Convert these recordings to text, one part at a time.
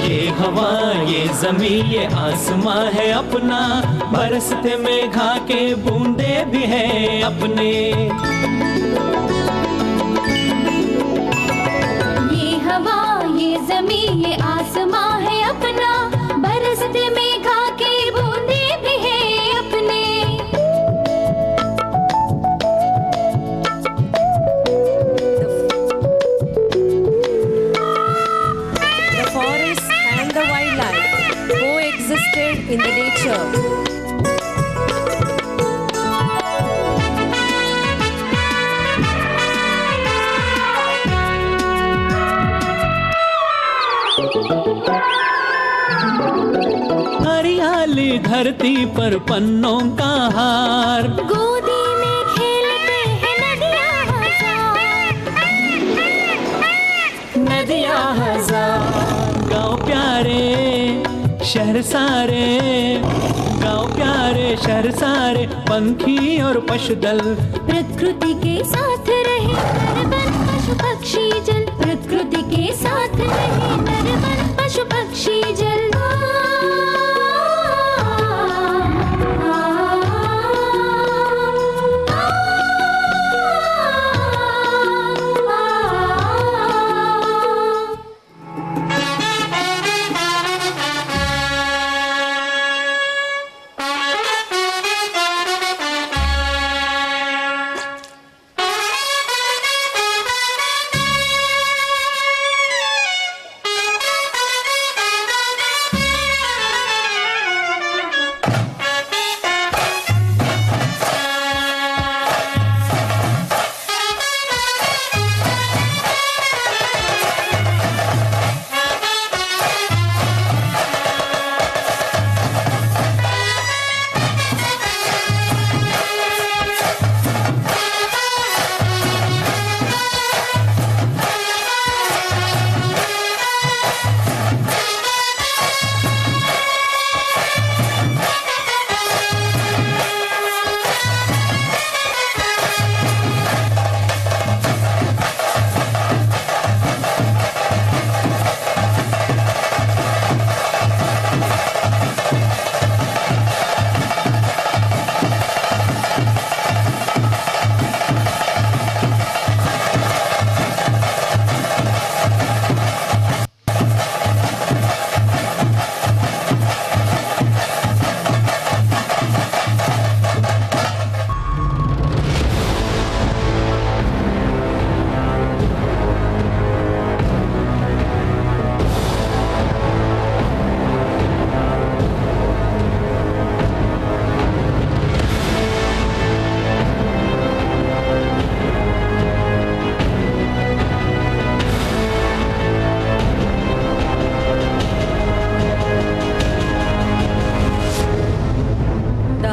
ये हवा ये ज़मीं ये आसमां है अपना, बरसते मेघा के बूंदे भी हैं अपने। ये हवा ये ज़मीं ये आसमां है अपना, बरसते मेघा के बूंदे भी हैं अपने। The forest and the wildlife coexisted in the nature. हरियाली धरती पर पन्नों का हार, गोदी में खेलते हैं नदियाँ हजार, नदियाँ हजार। गाँव प्यारे शहर सारे, गाँव प्यारे शहर सारे, पंखी और पशुदल प्रकृति के साथ रहे नर वन पशु पक्षी जल, प्रकृति के साथ रहे नर वन पशु पक्षी जल।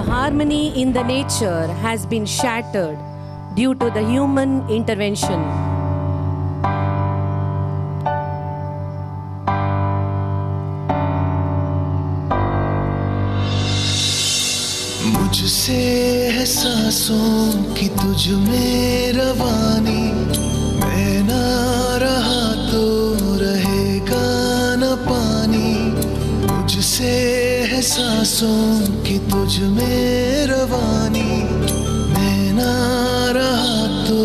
Harmony in the nature has been shattered due to the human intervention. मुझसे है सांसों की तुझ में रवानी, मैं ना रहा तो रहेगा न पानी। मुझसे है सांसों की तुझ में रवानी, मैं ना रहा तो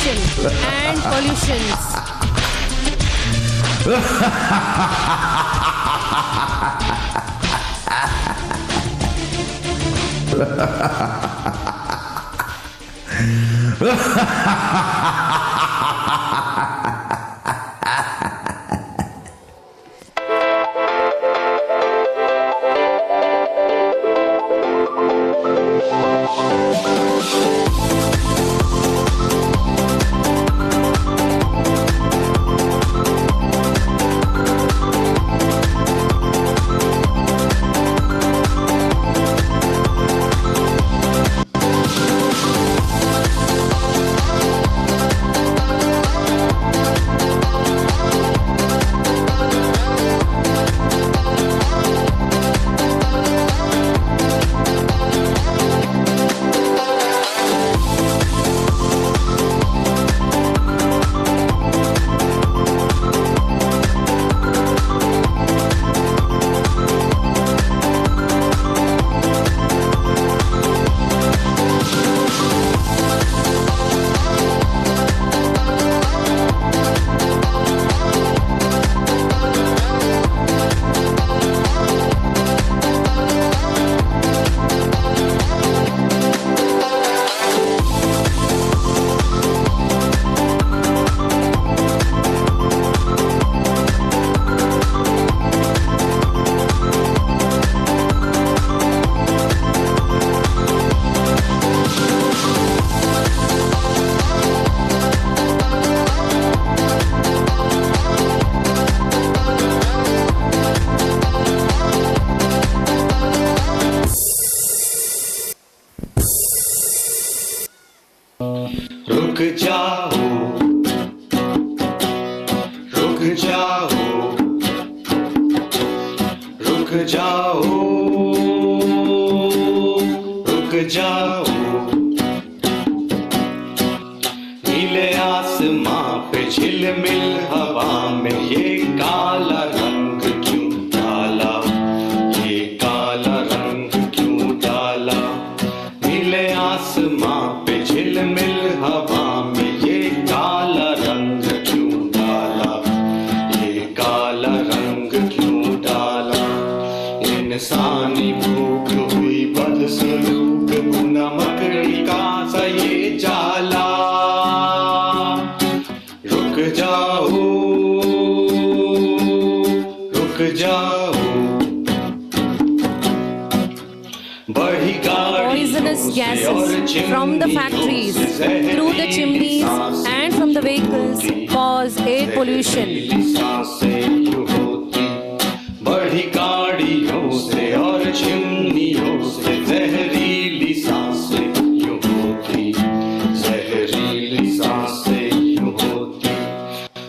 pollution and pollutions. रुक जाओ, रुक जाओ, रुक जाओ, रुक जाओ। नीले आसमां पे झिलमिल हवा में ये काला रंग क्यों डाला, ये काला रंग क्यों डाला। नीले आसमां पे झिलमिल हवा में ये काला रंग क्यों डाला, ये काला रंग क्यों डाला। इंसानी भूख हुई बदसलूक, गुना मकड़ी का सा ये जाला। रुक जाओ, रुक जाओ। बढ़ी Poisonous gases from the factories through the chimneys and from the vehicles cause air pollution. बढ़ी गाड़ियों से और चिमनियों से जहरीली सांसें यूं होती, जहरीली सांसें यूं होती।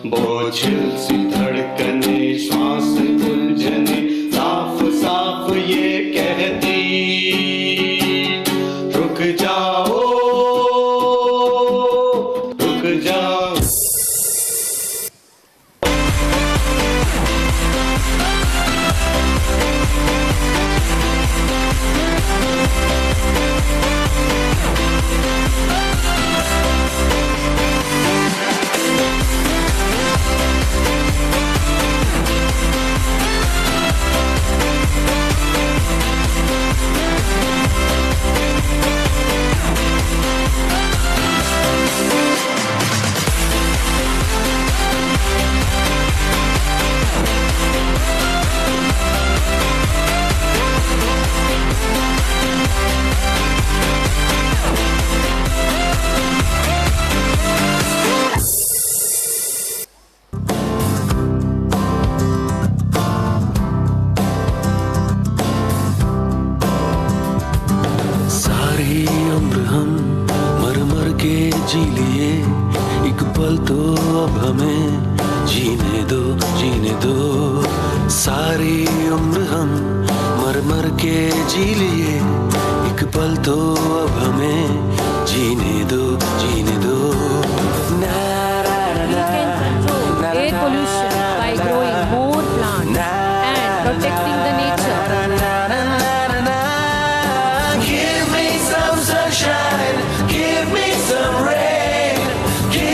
बोझिल सी धड़कने, श्वास उलझने, साफ साफ ये कहती, रुक जाओ, रुक जाओ। सारी उम्र हम मर मर के जी लिए, एक पल तो अब हमें जीने दो, जीने दो। सारी उम्र हम मर मर के जी लिए, एक पल तो अब हमें जीने दो, जीने दो। We can control air pollution by growing more plants and protecting the nature. Give me some sunshine, give me some rain, give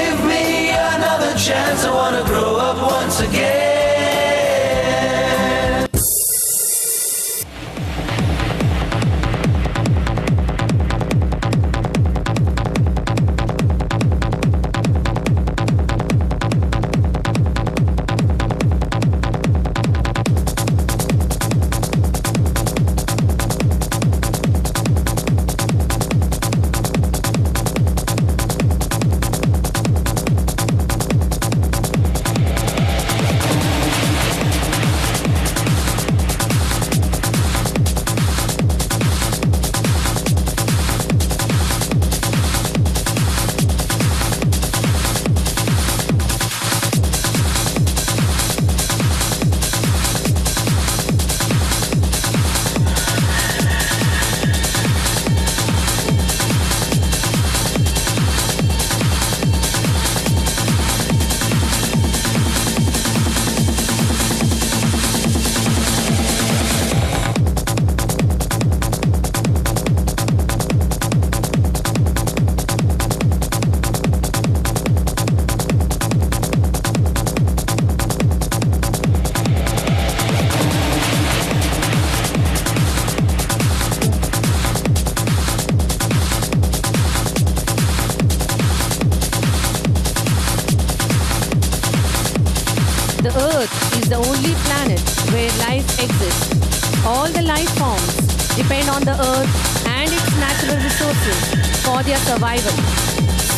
depend on the earth and its natural resources for their survival.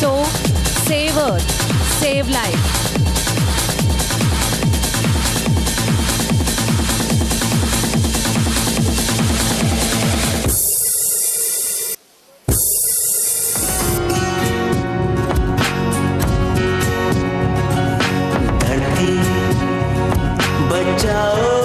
So, save earth, save life. धरती बचाओ